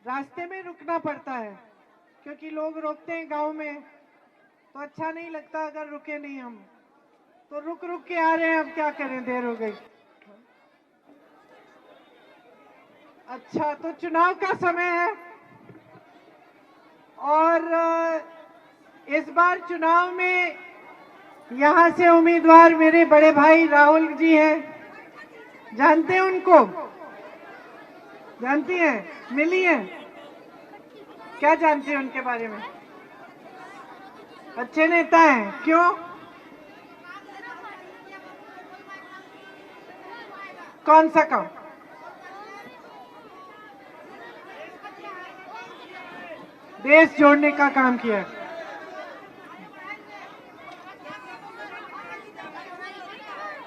रास्ते में रुकना पड़ता है क्योंकि लोग रोकते हैं गांव में, तो अच्छा नहीं लगता अगर रुके नहीं हम, तो रुक रुक के आ रहे हैं। अब क्या करें, देर हो गई। अच्छा, तो चुनाव का समय है और इस बार चुनाव में यहाँ से उम्मीदवार मेरे बड़े भाई राहुल जी हैं। जानते हैं उनको? जानती हैं? मिली हैं? क्या जानती हैं उनके बारे में? अच्छे नेता हैं। क्यों? कौन सा काम? देश जोड़ने का काम किया।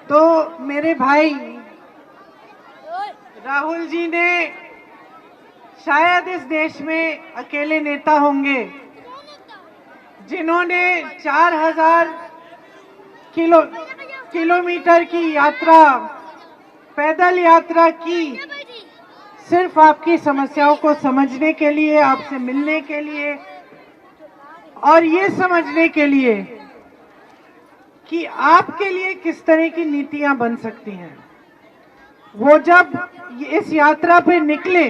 तो मेरे भाई राहुल जी ने शायद इस देश में अकेले नेता होंगे जिन्होंने 4000 किलोमीटर की यात्रा, पैदल यात्रा की, सिर्फ आपकी समस्याओं को समझने के लिए, आपसे मिलने के लिए और ये समझने के लिए कि आपके लिए किस तरह की नीतियां बन सकती हैं। वो जब इस यात्रा पे निकले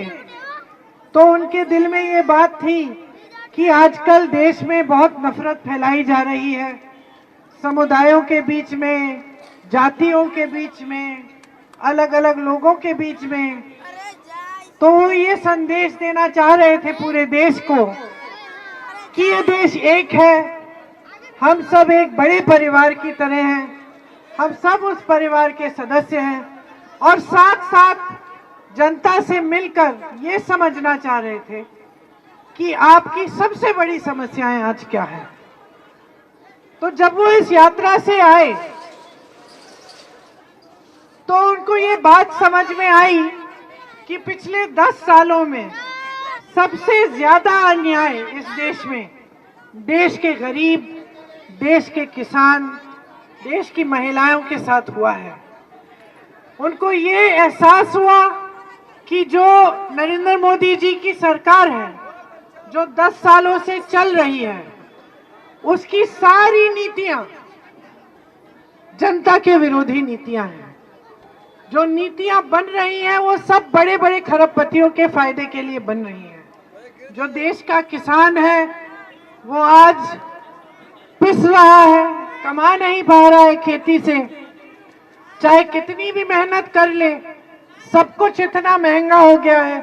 तो उनके दिल में ये बात थी कि आजकल देश में बहुत नफरत फैलाई जा रही है, समुदायों के बीच में, जातियों के बीच में, अलग अलग लोगों के बीच में। तो वो ये संदेश देना चाह रहे थे पूरे देश को कि ये देश एक है, हम सब एक बड़े परिवार की तरह हैं, हम सब उस परिवार के सदस्य हैं और साथ साथ जनता से मिलकर ये समझना चाह रहे थे कि आपकी सबसे बड़ी समस्याएं आज क्या है। तो जब वो इस यात्रा से आए तो उनको ये बात समझ में आई कि पिछले 10 सालों में सबसे ज्यादा अन्याय इस देश में देश के गरीब, देश के किसान, देश की महिलाओं के साथ हुआ है। उनको ये एहसास हुआ कि जो नरेंद्र मोदी जी की सरकार है, जो 10 सालों से चल रही है, उसकी सारी नीतियां जनता के विरोधी नीतियां हैं। जो नीतियां बन रही हैं वो सब बड़े बड़े खरबपतियों के फायदे के लिए बन रही हैं। जो देश का किसान है वो आज पिस रहा है, कमा नहीं पा रहा है खेती से, चाहे कितनी भी मेहनत कर ले, सब कुछ इतना महंगा हो गया है।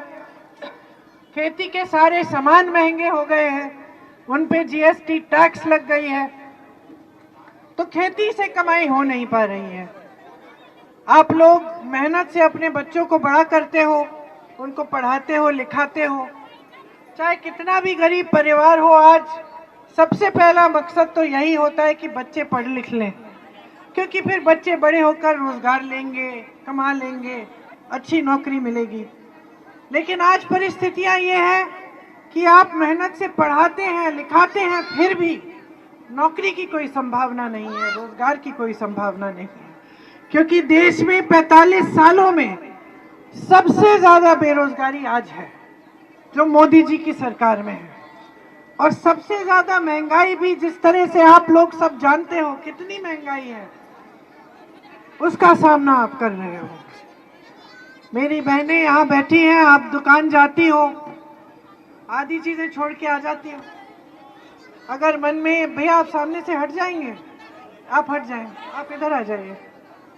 खेती के सारे सामान महंगे हो गए हैं, उन पे जीएसटी टैक्स लग गई है, तो खेती से कमाई हो नहीं पा रही है। आप लोग मेहनत से अपने बच्चों को बड़ा करते हो, उनको पढ़ाते हो, लिखाते हो, चाहे कितना भी गरीब परिवार हो। आज सबसे पहला मकसद तो यही होता है कि बच्चे पढ़ लिख लें, क्योंकि फिर बच्चे बड़े होकर रोजगार लेंगे, कमा लेंगे, अच्छी नौकरी मिलेगी। लेकिन आज परिस्थितियां ये हैं कि आप मेहनत से पढ़ाते हैं, लिखाते हैं, फिर भी नौकरी की कोई संभावना नहीं है, रोजगार की कोई संभावना नहीं है, क्योंकि देश में 45 सालों में सबसे ज्यादा बेरोजगारी आज है जो मोदी जी की सरकार में है। और सबसे ज्यादा महंगाई भी, जिस तरह से आप लोग सब जानते हो कितनी महंगाई है, उसका सामना आप कर रहे हो। मेरी बहनें यहाँ बैठी हैं, आप दुकान जाती हो, आधी चीजें छोड़ के आ जाती हो। अगर मन में भैया आप सामने से हट जाएंगे, आप हट जाएं, आप इधर आ जाइए,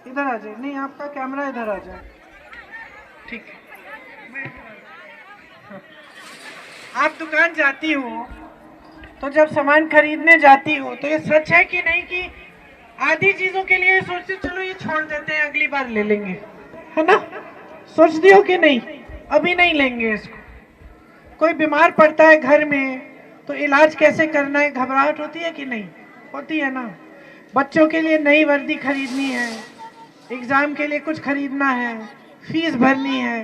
इधर आ जाइए। नहीं, आपका कैमरा इधर आ जाए, ठीक है। आप दुकान जाती हो तो जब सामान खरीदने जाती हो तो ये सच है कि नहीं कि आधी चीजों के लिए सोचते चलो ये छोड़ देते हैं, अगली बार ले लेंगे, है ना? सोचती हो कि नहीं, अभी नहीं लेंगे इसको। कोई बीमार पड़ता है घर में तो इलाज कैसे करना है, घबराहट होती है कि नहीं? होती है ना। बच्चों के लिए नई वर्दी खरीदनी है, एग्जाम के लिए कुछ खरीदना है, फीस भरनी है,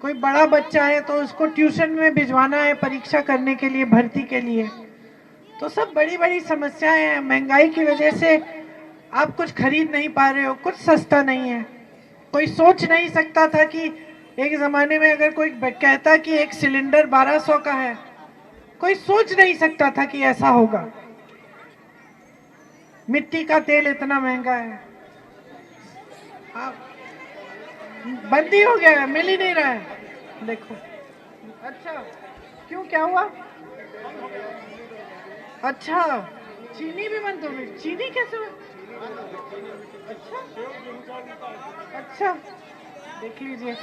कोई बड़ा बच्चा है तो उसको ट्यूशन में भिजवाना है परीक्षा करने के लिए, भर्ती के लिए। तो सब बड़ी बड़ी समस्याएं हैं। महंगाई की वजह से आप कुछ खरीद नहीं पा रहे हो, कुछ सस्ता नहीं है। कोई सोच नहीं सकता था कि एक जमाने में अगर कोई कहता कि एक सिलेंडर 1200 का है, कोई सोच नहीं सकता था कि ऐसा होगा। मिट्टी का तेल इतना महंगा है, बंद ही हो गया है, मिल ही नहीं रहा है। देखो, अच्छा क्यों, क्या हुआ? अच्छा, चीनी भी बंद हो गई। चीनी कैसे बंद? अच्छा अच्छा, देख लीजिए।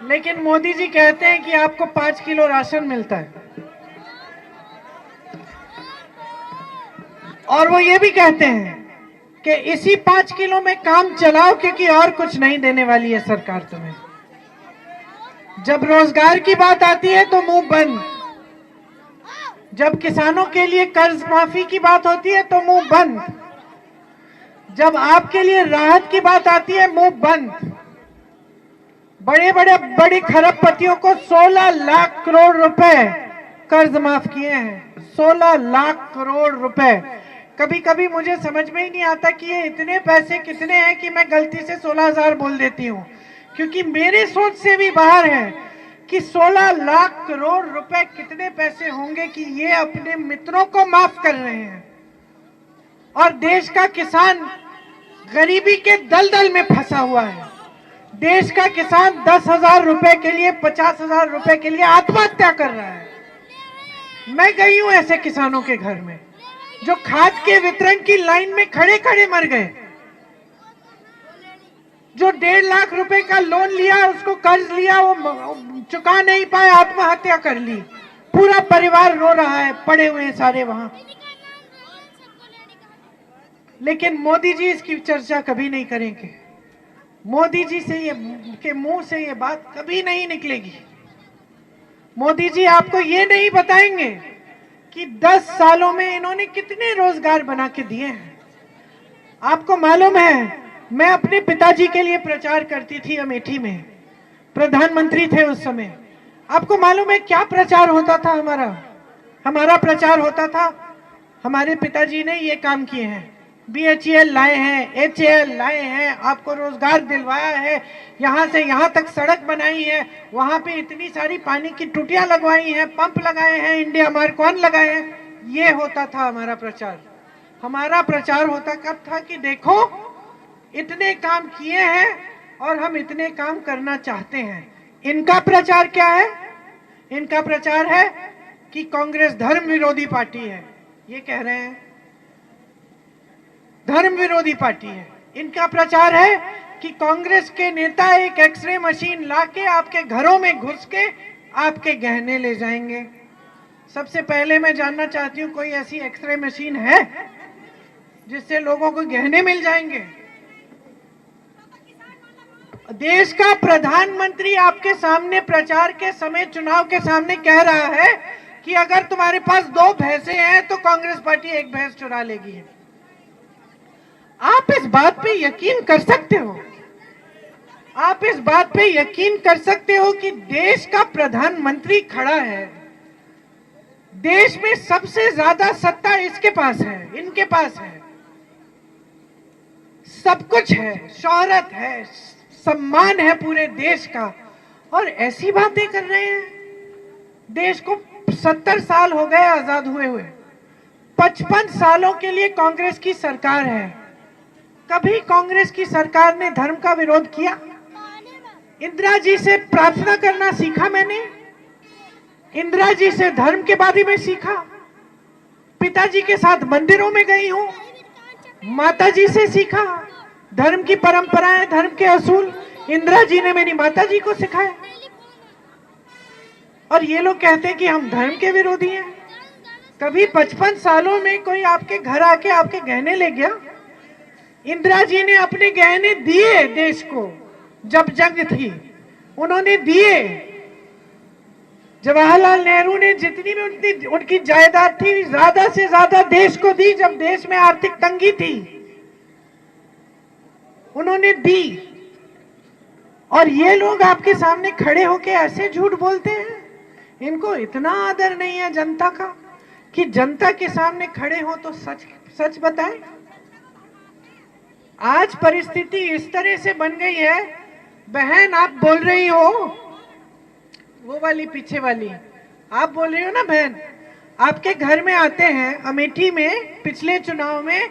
लेकिन मोदी जी कहते हैं कि आपको 5 किलो राशन मिलता है, और वो ये भी कहते हैं कि इसी 5 किलो में काम चलाओ, क्योंकि और कुछ नहीं देने वाली है सरकार तुम्हें। जब रोजगार की बात आती है तो मुंह बंद, जब किसानों के लिए कर्ज माफी की बात होती है तो मुंह बंद, जब आपके लिए राहत की बात आती है मुंह बंद। बड़े खरबपतियों को 16 लाख करोड़ रुपए कर्ज माफ किए हैं, 16 लाख करोड़ रुपए। कभी कभी मुझे समझ में ही नहीं आता कि ये इतने पैसे कितने हैं कि मैं गलती से 16,000 बोल देती हूँ, क्योंकि मेरे सोच से भी बाहर है कि 16 लाख करोड़ रुपए कितने पैसे होंगे कि ये अपने मित्रों को माफ कर रहे हैं, और देश का किसान गरीबी के दलदल में फंसा हुआ है। देश का किसान 10,000 रुपए के लिए, 50,000 रुपए के लिए आत्महत्या कर रहा है। मैं गई हूं ऐसे किसानों के घर में जो खाद के वितरण की लाइन में खड़े खड़े मर गए, जो 1.5 लाख रुपए का लोन लिया, उसको कर्ज लिया, वो चुका नहीं पाए, आत्महत्या कर ली। पूरा परिवार रो रहा है, पड़े हुए सारे वहां। लेकिन मोदी जी इसकी चर्चा कभी नहीं करेंगे। मोदी जी से ये के मुंह से ये बात कभी नहीं निकलेगी। मोदी जी आपको ये नहीं बताएंगे कि 10 सालों में इन्होंने कितने रोजगार बना के दिए हैं। आपको मालूम है, मैं अपने पिताजी के लिए प्रचार करती थी अमेठी में, प्रधानमंत्री थे उस समय। आपको मालूम है क्या प्रचार होता था हमारा प्रचार होता था, हमारे पिताजी ने ये काम किए हैं, BHEL लाए हैं, HAL लाए हैं, आपको रोजगार दिलवाया है, यहाँ से यहाँ तक सड़क बनाई है, वहाँ पे इतनी सारी पानी की टूटियां लगवाई हैं, पंप लगाए हैं, इंडिया मार्क 1 लगाए हैं। ये होता था हमारा प्रचार। हमारा प्रचार होता कब था कि देखो इतने काम किए हैं और हम इतने काम करना चाहते हैं। इनका प्रचार क्या है? इनका प्रचार है कि कांग्रेस धर्म विरोधी पार्टी है। ये कह रहे हैं धर्म विरोधी पार्टी है। इनका प्रचार है कि कांग्रेस के नेता एक एक्सरे मशीन लाके आपके घरों में घुस के आपके गहने ले जाएंगे। सबसे पहले मैं जानना चाहती हूं, कोई ऐसी एक्सरे मशीन है जिससे लोगों को गहने मिल जाएंगे? देश का प्रधानमंत्री आपके सामने प्रचार के समय, चुनाव के सामने कह रहा है कि अगर तुम्हारे पास 2 भैंसे हैं तो कांग्रेस पार्टी 1 भैंस चुरा लेगी। आप इस बात पे यकीन कर सकते हो? आप इस बात पे यकीन कर सकते हो कि देश का प्रधानमंत्री खड़ा है, देश में सबसे ज्यादा सत्ता इसके पास है, इनके पास है, सब कुछ है, शोहरत है, सम्मान है पूरे देश का, और ऐसी बातें कर रहे हैं। देश को 70 साल हो गए आजाद हुए हुए, 55 सालों के लिए कांग्रेस की सरकार है। कभी कांग्रेस की सरकार ने धर्म का विरोध किया? इंदिरा जी से प्रार्थना करना सीखा मैंने, इंदिरा जी से धर्म के बारे में सीखा, पिताजी के साथ मंदिरों में गई हूं, माता जी से सीखा, धर्म की परंपराएं, धर्म के असूल इंदिरा जी ने मेरी माता जी को सिखाए। और ये लोग कहते हैं कि हम धर्म के विरोधी हैं। कभी 55 सालों में कोई आपके घर आके आपके गहने ले गया? इंदिरा जी ने अपने गहने दिए देश को, जब जंग थी उन्होंने दिए। जवाहरलाल नेहरू ने जितनी भी उनकी जायदाद थी ज्यादा से ज्यादा देश को दी, जब देश में आर्थिक तंगी थी उन्होंने दी। और ये लोग आपके सामने खड़े होके ऐसे झूठ बोलते हैं। इनको इतना आदर नहीं है जनता का कि जनता के सामने खड़े हो तो सच सच बताएं। आज परिस्थिति इस तरह से बन गई है, बहन आप बोल रही हो, वो वाली पीछे वाली आप बोल रही हो ना बहन, आपके घर में आते हैं, अमेठी में पिछले चुनाव में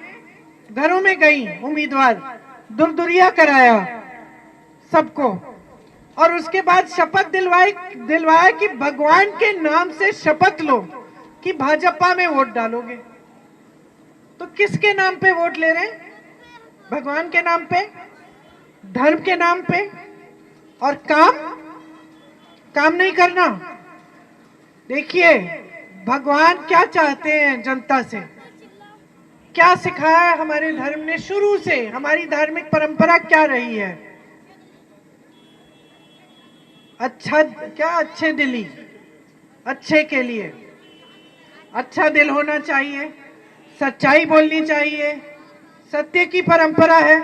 घरों में गई उम्मीदवार, दुरदुरिया कराया सबको, और उसके बाद शपथ दिलवाया कि भगवान के नाम से शपथ लो कि भाजपा में वोट डालोगे। तो किसके नाम पे वोट ले रहे हैं? भगवान के नाम पे, धर्म के नाम पे, और काम नहीं करना। देखिए भगवान क्या चाहते हैं जनता से, क्या सिखाया है हमारे धर्म ने शुरू से, हमारी धार्मिक परंपरा क्या रही है? अच्छा क्या, अच्छे दिली, अच्छे के लिए अच्छा दिल होना चाहिए, सच्चाई बोलनी चाहिए, सत्य की परंपरा है।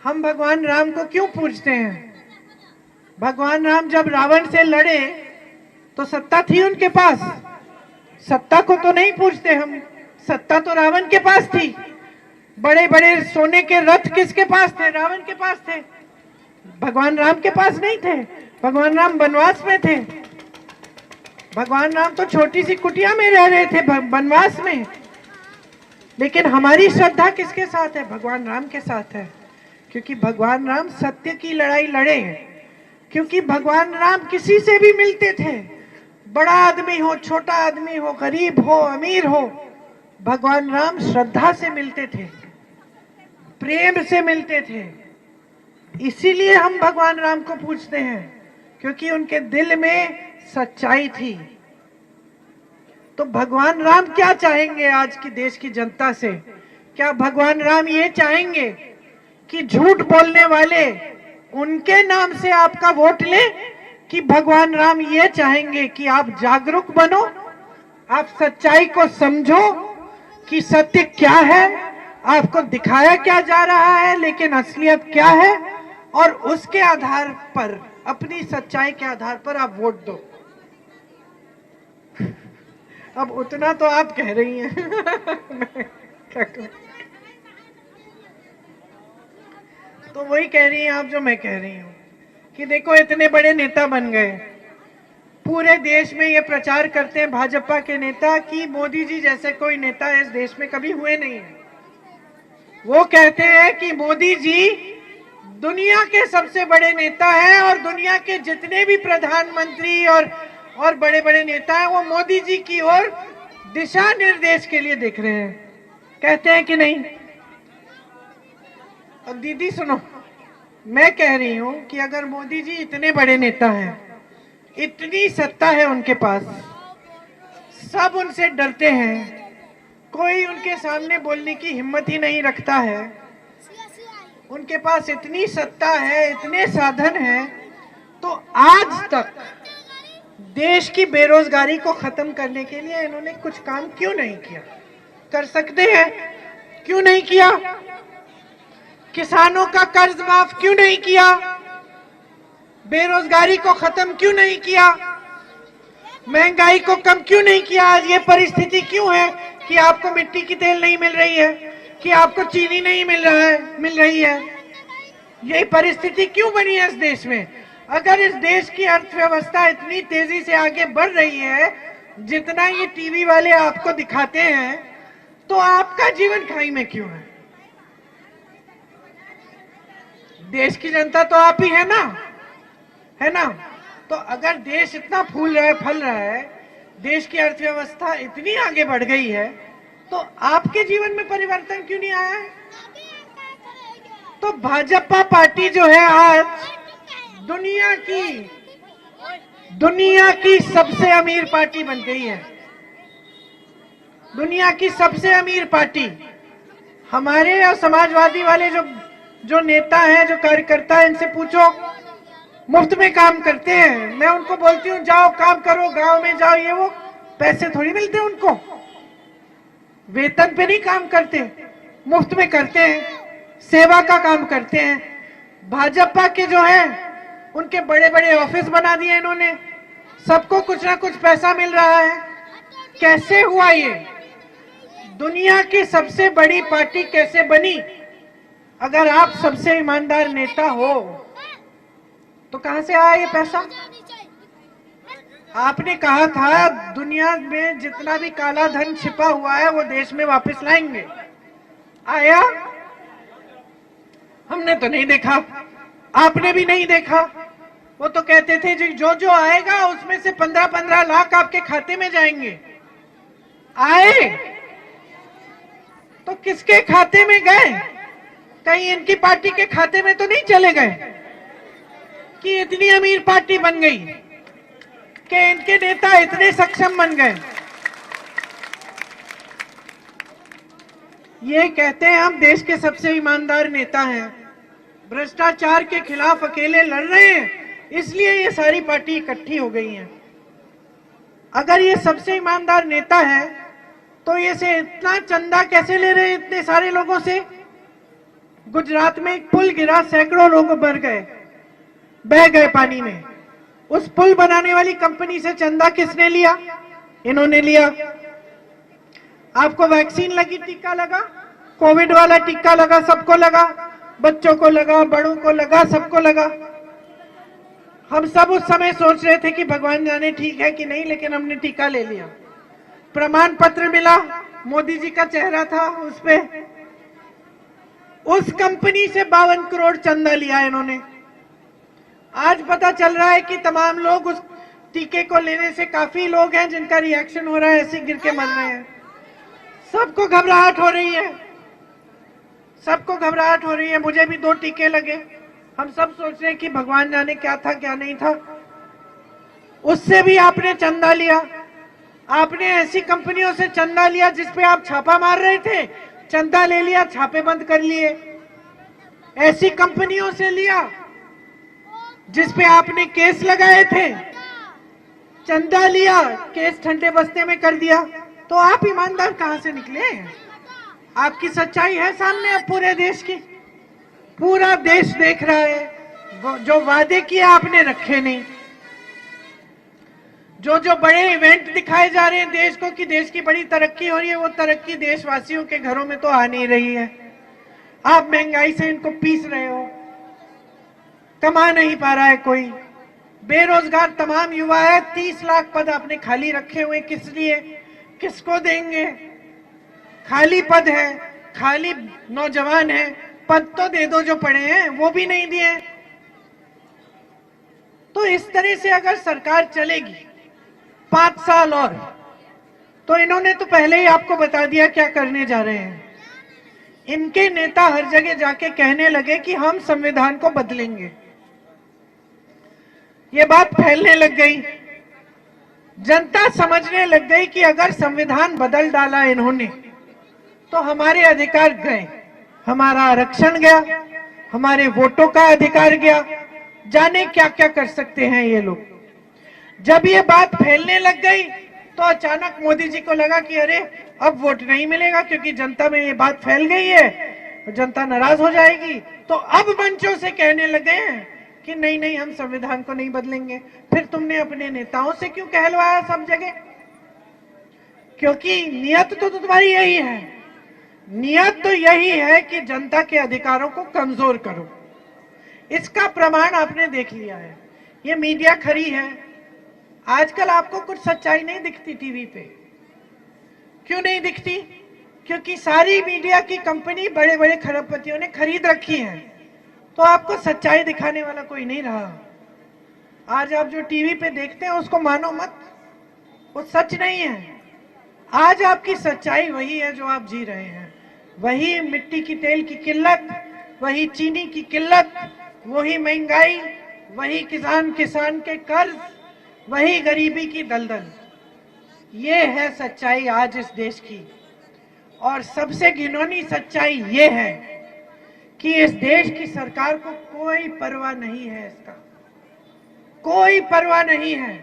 हम भगवान राम को क्यों पूजते हैं? भगवान राम जब रावण से लड़े तो सत्ता थी उनके पास, सत्ता को तो नहीं पूजते हम, सत्ता तो रावण के पास थी। बड़े बड़े सोने के रथ किसके पास थे? रावण के पास थे, भगवान राम के पास नहीं थे। भगवान राम वनवास में थे, भगवान राम तो छोटी सी कुटिया में रह रहे थे वनवास में। लेकिन हमारी श्रद्धा किसके साथ है? भगवान राम के साथ है, क्योंकि भगवान राम सत्य की लड़ाई लड़े हैं, क्योंकि भगवान राम किसी से भी मिलते थे, बड़ा आदमी हो, छोटा आदमी हो, गरीब हो, अमीर हो, भगवान राम श्रद्धा से मिलते थे, प्रेम से मिलते थे। इसीलिए हम भगवान राम को पूजते हैं, क्योंकि उनके दिल में सच्चाई थी। तो भगवान राम क्या चाहेंगे आज की देश की जनता से? क्या भगवान राम ये चाहेंगे कि झूठ बोलने वाले उनके नाम से आपका वोट ले, कि भगवान राम ये चाहेंगे कि आप जागरूक बनो, आप सच्चाई को समझो कि सत्य क्या है, आपको दिखाया क्या जा रहा है लेकिन असलियत क्या है, और उसके आधार पर, अपनी सच्चाई के आधार पर आप वोट दो। अब उतना तो आप कह रही हैं क्या कहूं? तो वही कह रही हैं आप जो मैं कह रही हूं कि देखो इतने बड़े नेता बन गए, पूरे देश में ये प्रचार करते हैं भाजपा के नेता कि मोदी जी जैसे कोई नेता इस देश में कभी हुए नहीं है। वो कहते हैं कि मोदी जी दुनिया के सबसे बड़े नेता हैं और दुनिया के जितने भी प्रधानमंत्री और बड़े बड़े नेता हैं वो मोदी जी की ओर दिशा निर्देश के लिए देख रहे हैं। कहते हैं कि नहीं? और दीदी सुनो, मैं कह रही हूं कि अगर मोदी जी इतने बड़े नेता हैं, इतनी सत्ता है उनके पास, सब उनसे डरते हैं, कोई उनके सामने बोलने की हिम्मत ही नहीं रखता है, उनके पास इतनी सत्ता है, इतने साधन हैं, तो आज तक देश की बेरोजगारी को खत्म करने के लिए इन्होंने कुछ काम क्यों नहीं किया? कर सकते हैं, क्यों नहीं किया? किसानों का कर्ज माफ क्यों नहीं किया? बेरोजगारी को खत्म क्यों नहीं किया? महंगाई को कम क्यों नहीं किया? आज ये परिस्थिति क्यों है कि आपको मिट्टी की तेल नहीं मिल रही है, कि आपको चीनी नहीं मिल रही है? यही परिस्थिति क्यों बनी है इस देश में? अगर इस देश की अर्थव्यवस्था इतनी तेजी से आगे बढ़ रही है जितना ये टीवी वाले आपको दिखाते हैं, तो आपका जीवन खाई में क्यों है? देश की जनता तो आप ही है ना, है ना? तो अगर देश इतना फूल रहा है, फल रहा है, देश की अर्थव्यवस्था इतनी आगे बढ़ गई है, तो आपके जीवन में परिवर्तन क्यों नहीं आया है? तो भाजपा पार्टी जो है आज दुनिया की सबसे अमीर पार्टी बन गई है, दुनिया की सबसे अमीर पार्टी। हमारे और समाजवादी वाले जो नेता हैं, जो कार्यकर्ता हैं, इनसे पूछो, मुफ्त में काम करते हैं। मैं उनको बोलती हूँ जाओ काम करो, गांव में जाओ, ये वो पैसे थोड़ी मिलते उनको, वेतन पे नहीं काम करते, मुफ्त में करते हैं, सेवा का काम करते हैं। भाजपा के जो है उनके बड़े बड़े ऑफिस बना दिए इन्होंने, सबको कुछ ना कुछ पैसा मिल रहा है। कैसे हुआ ये? दुनिया की सबसे बड़ी पार्टी कैसे बनी? अगर आप सबसे ईमानदार नेता हो तो कहां से आया ये पैसा? आपने कहा था दुनिया में जितना भी काला धन छिपा हुआ है वो देश में वापस लाएंगे। आया? हमने तो नहीं देखा, आपने भी नहीं देखा। वो तो कहते थे जो जो आएगा उसमें से 15-15 लाख आपके खाते में जाएंगे। आए तो किसके खाते में गए? कहीं इनकी पार्टी के खाते में तो नहीं चले गए कि इतनी अमीर पार्टी बन गई कि इनके नेता इतने सक्षम बन गए। ये कहते हैं हम देश के सबसे ईमानदार नेता हैं, भ्रष्टाचार के खिलाफ अकेले लड़ रहे हैं, इसलिए ये सारी पार्टी इकट्ठी हो गई है। अगर ये सबसे ईमानदार नेता है तो ये से इतना चंदा कैसे ले रहे हैं इतने सारे लोगों से? गुजरात में एक पुल गिरा, सैकड़ों लोग मर गए, बह गए पानी में। उस पुल बनाने वाली कंपनी से चंदा किसने लिया? इन्होंने लिया। आपको वैक्सीन लगी, टीका लगा, कोविड वाला टीका लगा, सबको लगा, बच्चों को लगा, बड़ों को लगा, सबको लगा। हम सब उस समय सोच रहे थे कि भगवान जाने ठीक है कि नहीं, लेकिन हमने टीका ले लिया। प्रमाण पत्र मिला, मोदी जी का चेहरा था उस पे। उस कंपनी से 52 करोड़ चंदा लिया इन्होंने। आज पता चल रहा है कि तमाम लोग उस टीके को लेने से, काफी लोग हैं जिनका रिएक्शन हो रहा है, ऐसे गिर के मर रहे हैं। सबको घबराहट हो रही है, सबको घबराहट हो रही है। मुझे भी 2 टीके लगे। हम सब सोच रहे हैं कि भगवान जाने क्या था क्या नहीं था। उससे भी आपने चंदा लिया। आपने ऐसी कंपनियों से चंदा लिया जिसपे आप छापा मार रहे थे, चंदा ले लिया, छापे बंद कर लिए। ऐसी कंपनियों से लिया जिसपे आपने केस लगाए थे, चंदा लिया, केस ठंडे बस्ते में कर दिया। तो आप ईमानदार कहां से निकले? आपकी सच्चाई है सामने अब पूरे देश की, पूरा देश देख रहा है। जो वादे किए आपने रखे नहीं, जो बड़े इवेंट दिखाए जा रहे हैं देश को कि देश की बड़ी तरक्की हो रही है, वो तरक्की देशवासियों के घरों में तो आ नहीं रही है। आप महंगाई से इनको पीस रहे हो, कमा नहीं पा रहा है कोई। बेरोजगार तमाम युवा है, 30 लाख पद आपने खाली रखे हुए, किस लिए, किसको देंगे? खाली पद है, खाली नौजवान है, पद तो दे दो जो पड़े हैं, वो भी नहीं दिए। तो इस तरह से अगर सरकार चलेगी 5 साल और, तो इन्होंने तो पहले ही आपको बता दिया क्या करने जा रहे हैं। इनके नेता हर जगह जाके कहने लगे कि हम संविधान को बदलेंगे। ये बात फैलने लग गई, जनता समझने लग गई कि अगर संविधान बदल डाला इन्होंने तो हमारे अधिकार गए, हमारा आरक्षण गया, हमारे वोटों का अधिकार गया, जाने क्या क्या कर सकते हैं ये लोग। जब ये बात फैलने लग गई तो अचानक मोदी जी को लगा कि अरे अब वोट नहीं मिलेगा, क्योंकि जनता में ये बात फैल गई है, तो जनता नाराज हो जाएगी। तो अब मंचों से कहने लगे हैं कि नहीं नहीं, हम संविधान को नहीं बदलेंगे। फिर तुमने अपने नेताओं से क्यों कहलवाया सब जगह? क्योंकि नियत तो तुम्हारी यही है, नियत तो यही है कि जनता के अधिकारों को कमजोर करो। इसका प्रमाण आपने देख लिया है। ये मीडिया खरी है, आजकल आपको कुछ सच्चाई नहीं दिखती टीवी पे। क्यों नहीं दिखती? क्योंकि सारी मीडिया की कंपनी बड़े बड़े खरबपतियों ने खरीद रखी है, तो आपको सच्चाई दिखाने वाला कोई नहीं रहा। आज आप जो टीवी पे देखते हैं उसको मानो मत, वो सच नहीं है। आज आपकी सच्चाई वही है जो आप जी रहे हैं, वही मिट्टी की तेल की किल्लत, वही चीनी की किल्लत, वही महंगाई, वही किसान के कर्ज, वही गरीबी की दलदल। ये है सच्चाई आज इस देश की। और सबसे घिनौनी सच्चाई ये है कि इस देश की सरकार को कोई परवाह नहीं है, इसका कोई परवाह नहीं है।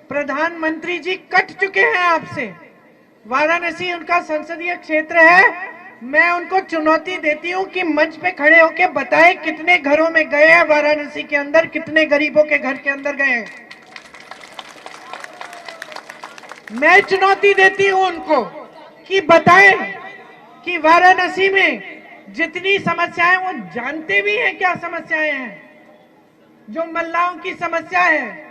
प्रधानमंत्री जी कट चुके हैं आपसे, वाराणसी उनका संसदीय क्षेत्र है। मैं उनको चुनौती देती हूं कि मंच पे खड़े होकर बताएं कितने घरों में गए हैं वाराणसी के अंदर, कितने गरीबों के घर के अंदर गए हैं। मैं चुनौती देती हूं उनको कि बताएं कि वाराणसी में जितनी समस्याएं वो जानते भी हैं क्या समस्याएं हैं। जो मल्लाहों की समस्या है,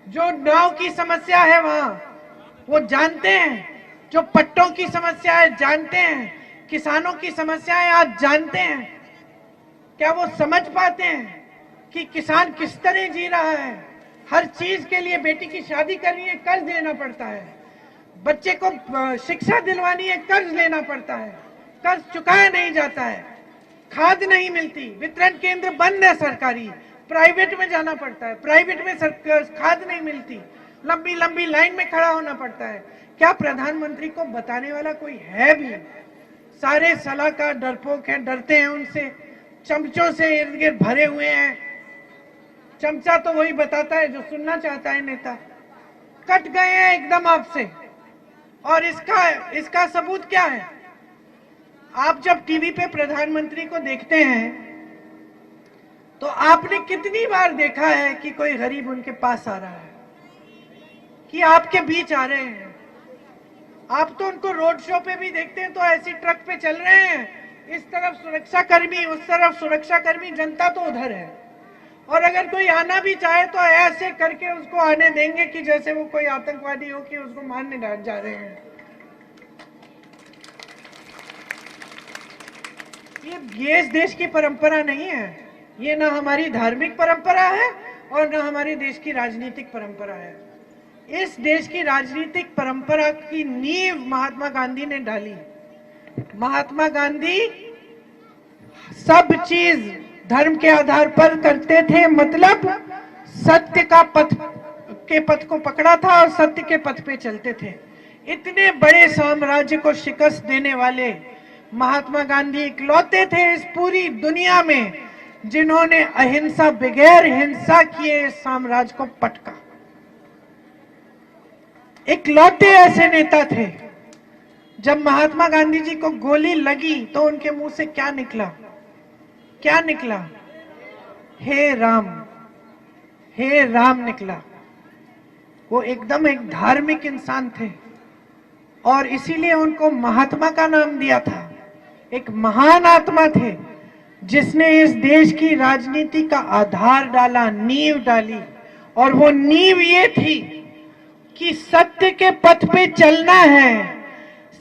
जो नाव की समस्या है वहां वो जानते हैं, जो पट्टों की समस्या है जानते हैं, किसानों की समस्याएं आज जानते हैं। क्या वो समझ पाते हैं कि किसान किस तरह जी रहा है। हर चीज के लिए, बेटी की शादी करनी है कर्ज देना पड़ता है, बच्चे को शिक्षा दिलवानी है कर्ज लेना पड़ता है, कर्ज चुकाया नहीं जाता है, खाद नहीं मिलती, वितरण केंद्र बंद है सरकारी, प्राइवेट में जाना पड़ता है, प्राइवेट में खाद नहीं मिलती, लंबी लंबी लाइन में खड़ा होना पड़ता है। क्या प्रधानमंत्री को बताने वाला कोई है भी? सारे सलाहकार डरपोक हैं, डरते हैं उनसे, चमचों से इर्द गिर्द भरे हुए हैं। चमचा तो वही बताता है जो सुनना चाहता है नेता। कट गए हैं एकदम आपसे। और इसका सबूत क्या है? आप जब टीवी पे प्रधानमंत्री को देखते हैं तो आपने कितनी बार देखा है कि कोई गरीब उनके पास आ रहा है, कि आपके बीच आ रहे हैं? आप तो उनको रोड शो पे भी देखते हैं तो ऐसी ट्रक पे चल रहे हैं, इस तरफ सुरक्षा कर्मी, उस तरफ सुरक्षा कर्मी, जनता तो उधर है। और अगर कोई आना भी चाहे तो ऐसे करके उसको आने देंगे कि जैसे वो कोई आतंकवादी हो कि उसको मारने जा रहे हैं। ये इस देश की परंपरा नहीं है। ये ना हमारी धार्मिक परंपरा है और ना हमारे देश की राजनीतिक परंपरा है। इस देश की राजनीतिक परंपरा की नींव महात्मा गांधी ने डाली। महात्मा गांधी सब चीज धर्म के आधार पर करते थे, मतलब सत्य का पथ को पकड़ा था और सत्य के पथ पे चलते थे। इतने बड़े साम्राज्य को शिकस्त देने वाले महात्मा गांधी इकलौते थे इस पूरी दुनिया में जिन्होंने अहिंसा, बगैर हिंसा किए इस साम्राज्य को पटका। इकलौते ऐसे नेता थे। जब महात्मा गांधी जी को गोली लगी तो उनके मुंह से क्या निकला? क्या निकला? हे राम, हे राम निकला। वो एकदम एक धार्मिक इंसान थे और इसीलिए उनको महात्मा का नाम दिया था। एक महान आत्मा थे जिसने इस देश की राजनीति का आधार डाला, नींव डाली। और वो नींव ये थी कि सत्य के पथ पे चलना है,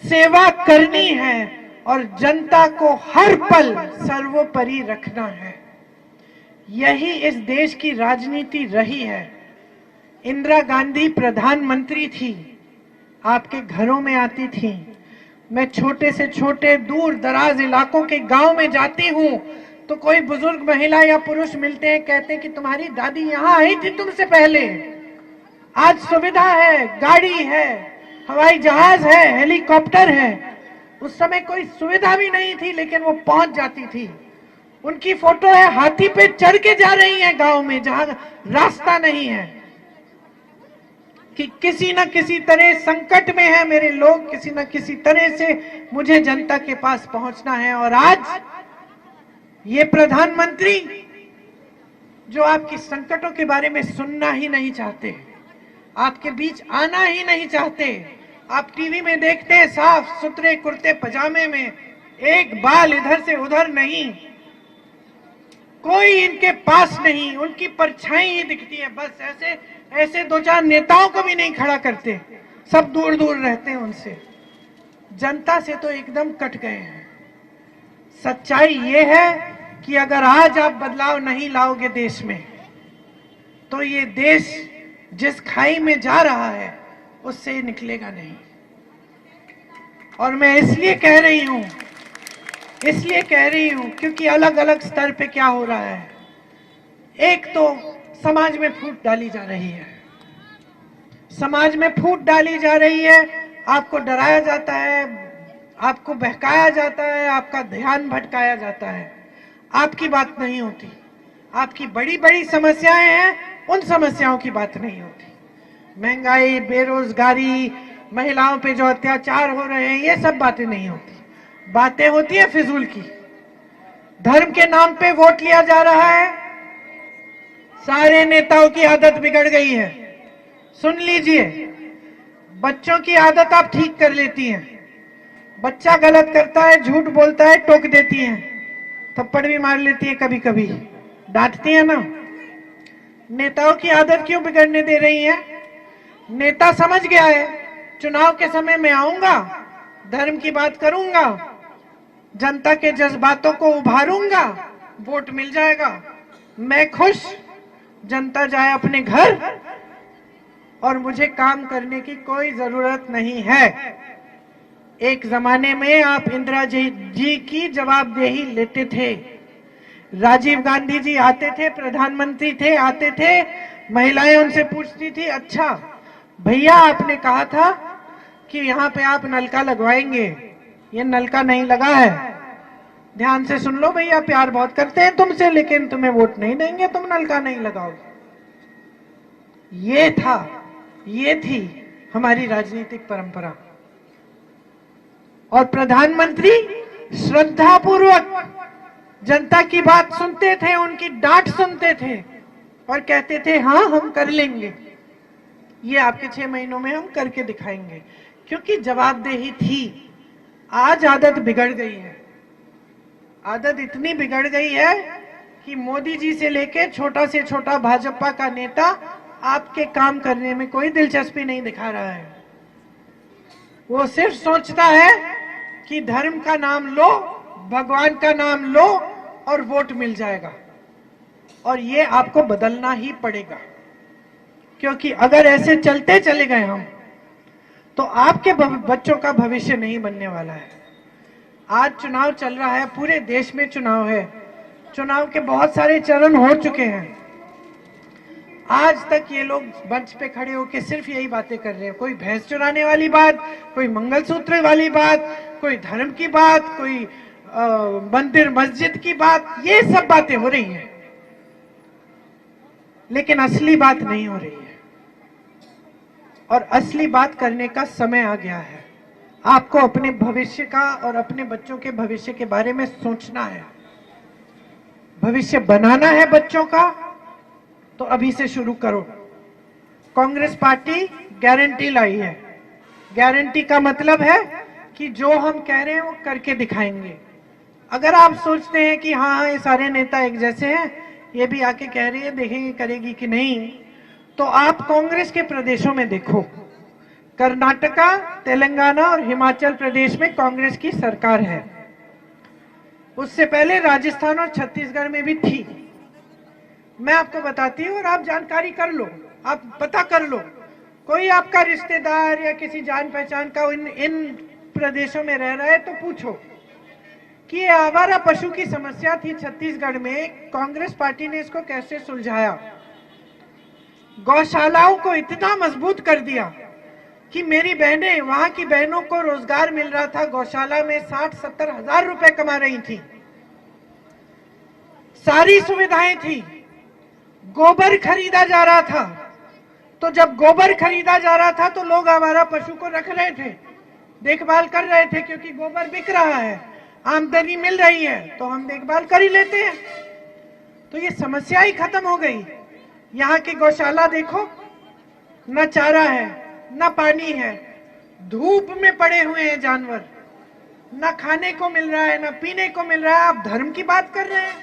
सेवा करनी है और जनता को हर पल सर्वोपरि रखना है। यही इस देश की राजनीति रही है। इंदिरा गांधी प्रधानमंत्री थी, आपके घरों में आती थी। मैं छोटे से छोटे दूर दराज इलाकों के गांव में जाती हूँ तो कोई बुजुर्ग महिला या पुरुष मिलते हैं, कहते हैं कि तुम्हारी दादी यहाँ आई थी तुमसे पहले। आज सुविधा है, गाड़ी है, हवाई जहाज है, हेलीकॉप्टर है। उस समय कोई सुविधा भी नहीं थी लेकिन वो पहुंच जाती थी। उनकी फोटो है, हाथी पे चढ़ के जा रही है गांव में जहां रास्ता नहीं है, कि किसी न किसी तरह संकट में है मेरे लोग, किसी न किसी तरह से मुझे जनता के पास पहुंचना है। और आज ये प्रधानमंत्री जो आपकी संकटों के बारे में सुनना ही नहीं चाहते, आपके बीच आना ही नहीं चाहते। आप टीवी में देखते हैं साफ सुथरे कुर्ते पजामे में, एक बाल इधर से उधर नहीं, कोई इनके पास नहीं, उनकी परछाई ही दिखती है। बस ऐसे दो चार नेताओं को भी नहीं खड़ा करते, सब दूर दूर रहते हैं उनसे। जनता से तो एकदम कट गए हैं। सच्चाई ये है कि अगर आज आप बदलाव नहीं लाओगे देश में तो ये देश जिस खाई में जा रहा है उससे निकलेगा नहीं। और मैं इसलिए कह रही हूं क्योंकि अलग अलग स्तर पे क्या हो रहा है। एक तो समाज में फूट डाली जा रही है, समाज में फूट डाली जा रही है, आपको डराया जाता है, आपको बहकाया जाता है, आपका ध्यान भटकाया जाता है, आपकी बात नहीं होती। आपकी बड़ी बड़ी समस्याएं हैं, उन समस्याओं की बात नहीं होती। महंगाई, बेरोजगारी, महिलाओं पे जो अत्याचार हो रहे हैं, ये सब बातें नहीं होती। बातें होती है फिजूल की। धर्म के नाम पे वोट लिया जा रहा है। सारे नेताओं की आदत बिगड़ गई है। सुन लीजिए, बच्चों की आदत आप ठीक कर लेती हैं। बच्चा गलत करता है, झूठ बोलता है, टोक देती हैं। थप्पड़ भी मार लेती है, कभी कभी डांटती है ना। नेताओं की आदत क्यों बिगड़ने दे रही है? नेता समझ गया है चुनाव के समय में आऊंगा, धर्म की बात करूंगा, जनता के जज्बातों को उभारूंगा, वोट मिल जाएगा, मैं खुश, जनता जाए अपने घर और मुझे काम करने की कोई जरूरत नहीं है। एक जमाने में आप इंदिरा जी की जवाबदेही लेते थे, राजीव गांधी जी आते थे, प्रधानमंत्री थे, आते थे, महिलाएं उनसे पूछती थी, अच्छा भैया आपने कहा था कि यहाँ पे आप नलका लगवाएंगे, ये नलका नहीं लगा है, ध्यान से सुन लो भैया, प्यार बहुत करते हैं तुमसे लेकिन तुम्हें वोट नहीं देंगे, तुम नलका नहीं लगाओगे। ये थी हमारी राजनीतिक परंपरा। और प्रधानमंत्री श्रद्धापूर्वक जनता की बात सुनते थे, उनकी डांट सुनते थे और कहते थे हाँ हम कर लेंगे, ये आपके 6 महीनों में हम करके दिखाएंगे, क्योंकि जवाबदेही थी। आज आदत बिगड़ गई है, आदत इतनी बिगड़ गई है कि मोदी जी से लेके छोटा से छोटा भाजपा का नेता आपके काम करने में कोई दिलचस्पी नहीं दिखा रहा है। वो सिर्फ सोचता है कि धर्म का नाम लो, भगवान का नाम लो और वोट मिल जाएगा। और ये आपको बदलना ही पड़ेगा, क्योंकि अगर ऐसे चलते चले गए हम तो आपके बच्चों का भविष्य नहीं बनने वाला है। आज चुनाव चल रहा है, पूरे देश में चुनाव है, चुनाव के बहुत सारे चरण हो चुके हैं। आज तक ये लोग मंच पे खड़े होकर सिर्फ यही बातें कर रहे हैं, कोई भैंस चुराने वाली बात, कोई मंगलसूत्र वाली बात, कोई धर्म की बात, कोई मंदिर मस्जिद की बात, ये सब बातें हो रही हैं, लेकिन असली बात नहीं हो रही है। और असली बात करने का समय आ गया है। आपको अपने भविष्य का और अपने बच्चों के भविष्य के बारे में सोचना है, भविष्य बनाना है बच्चों का, तो अभी से शुरू करो। कांग्रेस पार्टी गारंटी लाई है। गारंटी का मतलब है कि जो हम कह रहे हैं वो करके दिखाएंगे। अगर आप सोचते हैं कि हाँ ये सारे नेता एक जैसे हैं, ये भी आके कह रही है, देखेंगे करेगी कि नहीं, तो आप कांग्रेस के प्रदेशों में देखो, कर्नाटका, तेलंगाना और हिमाचल प्रदेश में कांग्रेस की सरकार है। उससे पहले राजस्थान और छत्तीसगढ़ में भी थी। मैं आपको बताती हूँ और आप जानकारी कर लो, आप पता कर लो, कोई आपका रिश्तेदार या किसी जान पहचान का इन प्रदेशों में रह रहा है तो पूछो कि ये आवारा पशु की समस्या थी छत्तीसगढ़ में, कांग्रेस पार्टी ने इसको कैसे सुलझाया। गौशालाओं को इतना मजबूत कर दिया कि मेरी बहनें, वहां की बहनों को रोजगार मिल रहा था, गौशाला में 60-70 हजार रुपए कमा रही थी, सारी सुविधाएं थी, गोबर खरीदा जा रहा था। तो जब गोबर खरीदा जा रहा था तो लोग आवारा पशु को रख रहे थे, देखभाल कर रहे थे, क्योंकि गोबर बिक रहा है, आमदनी मिल रही है, तो हम देखभाल कर ही लेते हैं। तो ये समस्या ही खत्म हो गई। यहाँ की गौशाला देखो, न चारा है, न पानी है, धूप में पड़े हुए हैं जानवर, न खाने को मिल रहा है, न पीने को मिल रहा है। आप धर्म की बात कर रहे हैं,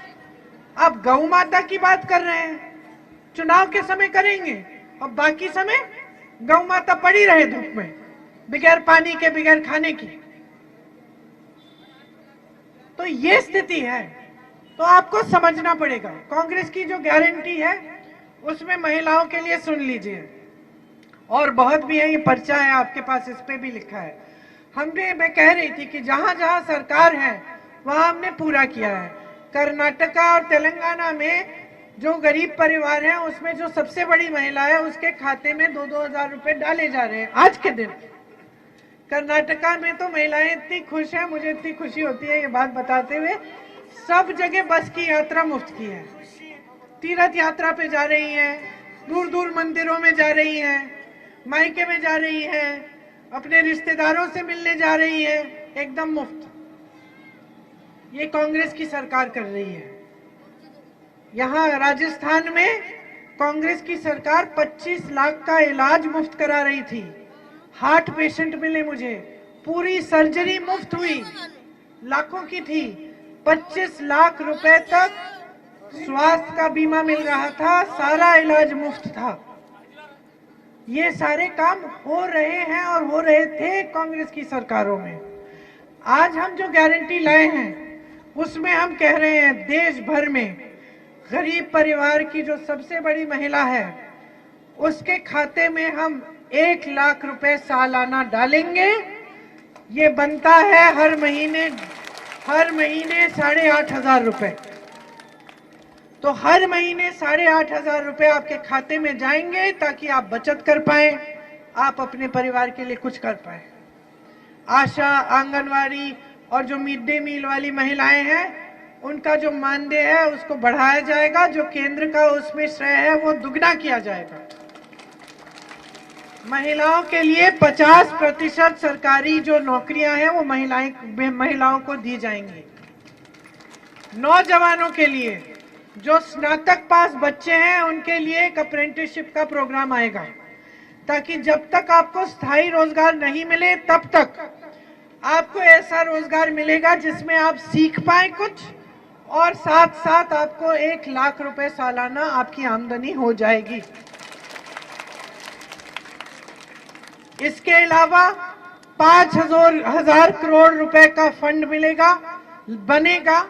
आप गौ माता की बात कर रहे हैं, चुनाव के समय करेंगे और बाकी समय गौ माता पड़ी रहे धूप में, बगैर पानी के, बगैर खाने की। तो ये स्थिति है, तो आपको समझना पड़ेगा। कांग्रेस की जो गारंटी है उसमें महिलाओं के लिए सुन लीजिए, और बहुत भी है, ये पर्चा है आपके पास, इस पे भी लिखा है। मैं कह रही थी कि जहां जहां सरकार है वहां हमने पूरा किया है। कर्नाटका और तेलंगाना में जो गरीब परिवार हैं उसमें जो सबसे बड़ी महिला है उसके खाते में 2-2 हजार रुपए डाले जा रहे हैं आज के दिन। कर्नाटका में तो महिलाएं इतनी खुश हैं, मुझे इतनी खुशी होती है ये बात बताते हुए। सब जगह बस की यात्रा मुफ्त की है, तीर्थ यात्रा पे जा रही हैं, दूर दूर मंदिरों में जा रही हैं, मायके में जा रही हैं, अपने रिश्तेदारों से मिलने जा रही हैं, एकदम मुफ्त। ये कांग्रेस की सरकार कर रही है। यहाँ राजस्थान में कांग्रेस की सरकार 25 लाख का इलाज मुफ्त करा रही थी। हार्ट पेशेंट मिले मुझे, पूरी सर्जरी मुफ्त हुई, लाखों की थी। 25 लाख रुपए तक स्वास्थ्य का बीमा मिल रहा था, सारा इलाज मुफ्त था। ये सारे काम हो रहे हैं और हो रहे थे कांग्रेस की सरकारों में। आज हम जो गारंटी लाए हैं उसमें हम कह रहे हैं देश भर में गरीब परिवार की जो सबसे बड़ी महिला है उसके खाते में हम 1 लाख रुपए सालाना डालेंगे। ये बनता है हर महीने 8,500 रुपए। तो हर महीने 8,500 रुपए आपके खाते में जाएंगे ताकि आप बचत कर पाए, आप अपने परिवार के लिए कुछ कर पाए। आशा, आंगनवाड़ी और जो मिड डे मील वाली महिलाएं हैं उनका जो मानदेय है उसको बढ़ाया जाएगा, जो केंद्र का उसमें श्रेय है वो दुगना किया जाएगा। महिलाओं के लिए 50% सरकारी जो नौकरियां हैं वो महिलाओं को दी जाएंगी। नौजवानों के लिए जो स्नातक पास बच्चे हैं उनके लिए एक अप्रेंटिसशिप का प्रोग्राम आएगा, ताकि जब तक आपको स्थायी रोजगार नहीं मिले तब तक आपको ऐसा रोजगार मिलेगा जिसमें आप सीख पाए कुछ, और साथ साथ आपको 1 लाख रुपए सालाना आपकी आमदनी हो जाएगी। इसके अलावा 5,000 करोड़ रुपए का फंड बनेगा,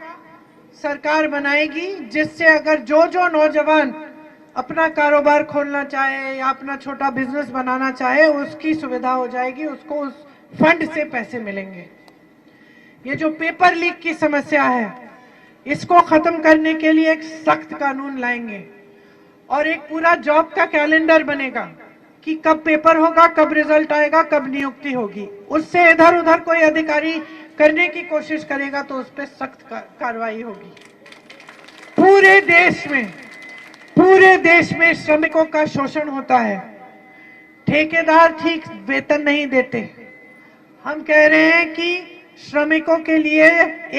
सरकार बनाएगी, जिससे अगर जो नौजवान अपना कारोबार खोलना चाहे या अपना छोटा बिजनेस बनाना चाहे उसकी सुविधा हो जाएगी, उसको उस फंड से पैसे मिलेंगे। ये जो पेपर लीक की समस्या है इसको खत्म करने के लिए एक सख्त कानून लाएंगे और एक पूरा जॉब का कैलेंडर बनेगा कि कब पेपर होगा, कब रिजल्ट आएगा, कब नियुक्ति होगी। उससे इधर उधर कोई अधिकारी करने की कोशिश करेगा तो उस पर सख्त कार्रवाई होगी। पूरे देश में श्रमिकों का शोषण होता है, ठेकेदार ठीक वेतन नहीं देते। हम कह रहे हैं कि श्रमिकों के लिए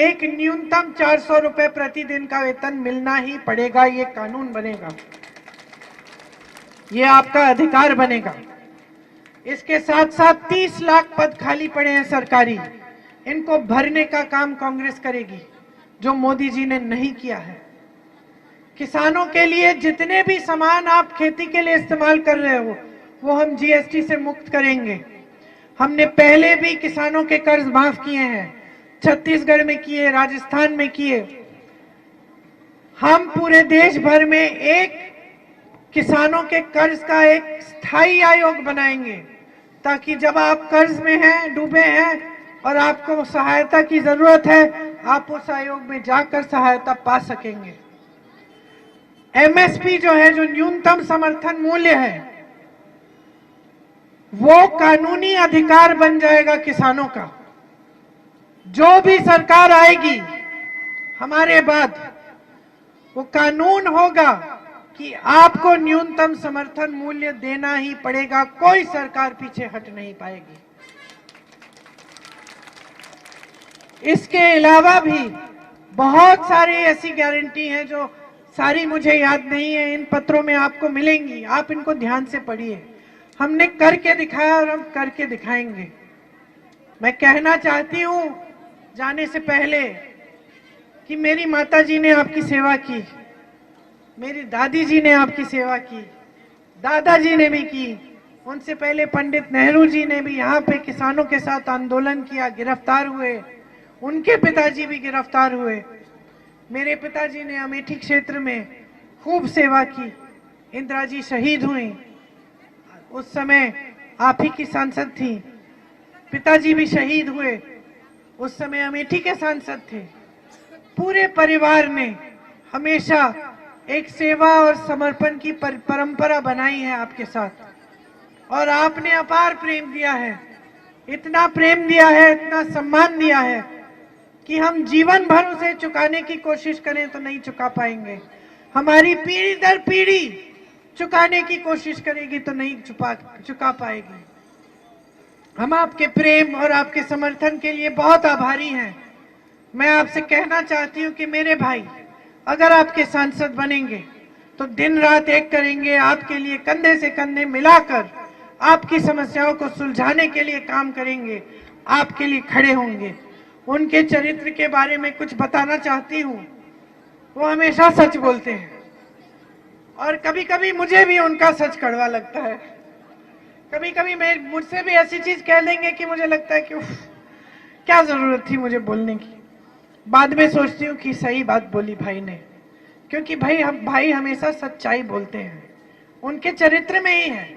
एक न्यूनतम 400 रुपए प्रतिदिन का वेतन मिलना ही पड़ेगा। ये कानून बनेगा, ये आपका अधिकार बनेगा। इसके साथ साथ 30 लाख पद खाली पड़े हैं सरकारी, इनको भरने का काम कांग्रेस करेगी, जो मोदी जी ने नहीं किया है। किसानों के लिए जितने भी सामान आप खेती के लिए इस्तेमाल कर रहे हो वो हम जीएसटी से मुक्त करेंगे। हमने पहले भी किसानों के कर्ज माफ किए हैं, छत्तीसगढ़ में किए, राजस्थान में किए। हम पूरे देश भर में एक किसानों के कर्ज का एक स्थायी आयोग बनाएंगे, ताकि जब आप कर्ज में हैं, डूबे हैं और आपको सहायता की जरूरत है, आप उस आयोग में जाकर सहायता पा सकेंगे। एमएसपी जो है, जो न्यूनतम समर्थन मूल्य है, वो कानूनी अधिकार बन जाएगा किसानों का। जो भी सरकार आएगी हमारे बाद, वो कानून होगा कि आपको न्यूनतम समर्थन मूल्य देना ही पड़ेगा, कोई सरकार पीछे हट नहीं पाएगी। इसके अलावा भी बहुत सारी ऐसी गारंटी हैं जो सारी मुझे याद नहीं है, इन पत्रों में आपको मिलेंगी, आप इनको ध्यान से पढ़िए। हमने करके दिखाया और हम करके दिखाएंगे। मैं कहना चाहती हूं जाने से पहले कि मेरी माताजी ने आपकी सेवा की, मेरी दादी जी ने आपकी सेवा की, दादाजी ने भी की, उनसे पहले पंडित नेहरू जी ने भी यहाँ पे किसानों के साथ आंदोलन किया, गिरफ्तार हुए, उनके पिताजी भी गिरफ्तार हुए। मेरे पिताजी ने अमेठी क्षेत्र में खूब सेवा की, इंदिरा जी शहीद हुई, उस समय आप ही की सांसद थी, पिताजी भी शहीद हुए, उस समय अमेठी के सांसद थे। पूरे परिवार ने हमेशा एक सेवा और समर्पण की परंपरा बनाई है आपके साथ, और आपने अपार प्रेम दिया है, इतना प्रेम दिया है, इतना सम्मान दिया है कि हम जीवन भर उसे चुकाने की कोशिश करें तो नहीं चुका पाएंगे। हमारी पीढ़ी दर पीढ़ी चुकाने की कोशिश करेगी तो नहीं चुका पाएगी। हम आपके प्रेम और आपके समर्थन के लिए बहुत आभारी हैं। मैं आपसे कहना चाहती हूं कि मेरे भाई, अगर आपके सांसद बनेंगे तो दिन रात एक करेंगे, आपके लिए कंधे से कंधे मिलाकर आपकी समस्याओं को सुलझाने के लिए काम करेंगे, आपके लिए खड़े होंगे। उनके चरित्र के बारे में कुछ बताना चाहती हूँ। वो हमेशा सच बोलते हैं और कभी कभी मुझे भी उनका सच कड़वा लगता है। कभी कभी मैं मुझसे भी ऐसी चीज कह देंगे कि मुझे लगता है कि उफ, क्या जरूरत थी मुझे बोलने की। बाद में सोचती हूँ कि सही बात बोली भाई ने, क्योंकि भाई हमेशा सच्चाई बोलते हैं, उनके चरित्र में ही है।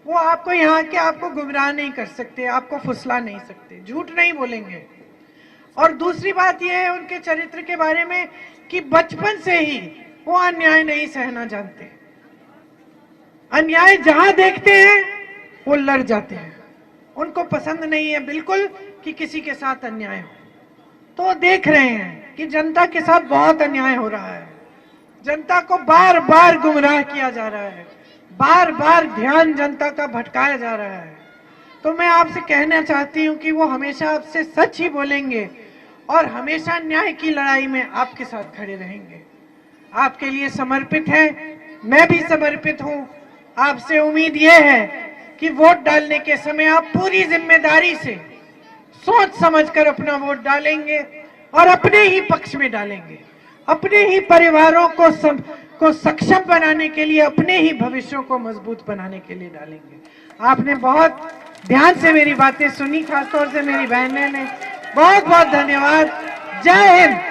वो आपको यहाँ के आपको गुमराह नहीं कर सकते, आपको फुसला नहीं सकते, झूठ नहीं बोलेंगे। और दूसरी बात यह है उनके चरित्र के बारे में कि बचपन से ही वो अन्याय नहीं सहना जानते। अन्याय जहां देखते हैं वो लड़ जाते हैं। उनको पसंद नहीं है बिल्कुल कि किसी के साथ अन्याय हो। तो देख रहे हैं कि जनता के साथ बहुत अन्याय हो रहा है, जनता को बार बार गुमराह किया जा रहा है, बार बार ध्यान जनता का भटकाया जा रहा है। तो मैं आपसे कहना चाहती हूं कि वो हमेशा आपसे सच ही बोलेंगे और हमेशा न्याय की लड़ाई में आपके साथ खड़े रहेंगे। आपके लिए समर्पित है, मैं भी समर्पित हूं। आपसे उम्मीद यह है कि वोट डालने के समय आप पूरी जिम्मेदारी से सोच समझकर अपना वोट डालेंगे और अपने ही पक्ष में डालेंगे, अपने ही परिवारों को सक्षम बनाने के लिए, अपने ही भविष्यों को मजबूत बनाने के लिए डालेंगे। आपने बहुत ध्यान से मेरी बातें सुनी, खासतौर से मेरी बहनें ने। बहुत बहुत धन्यवाद। जय हिंद।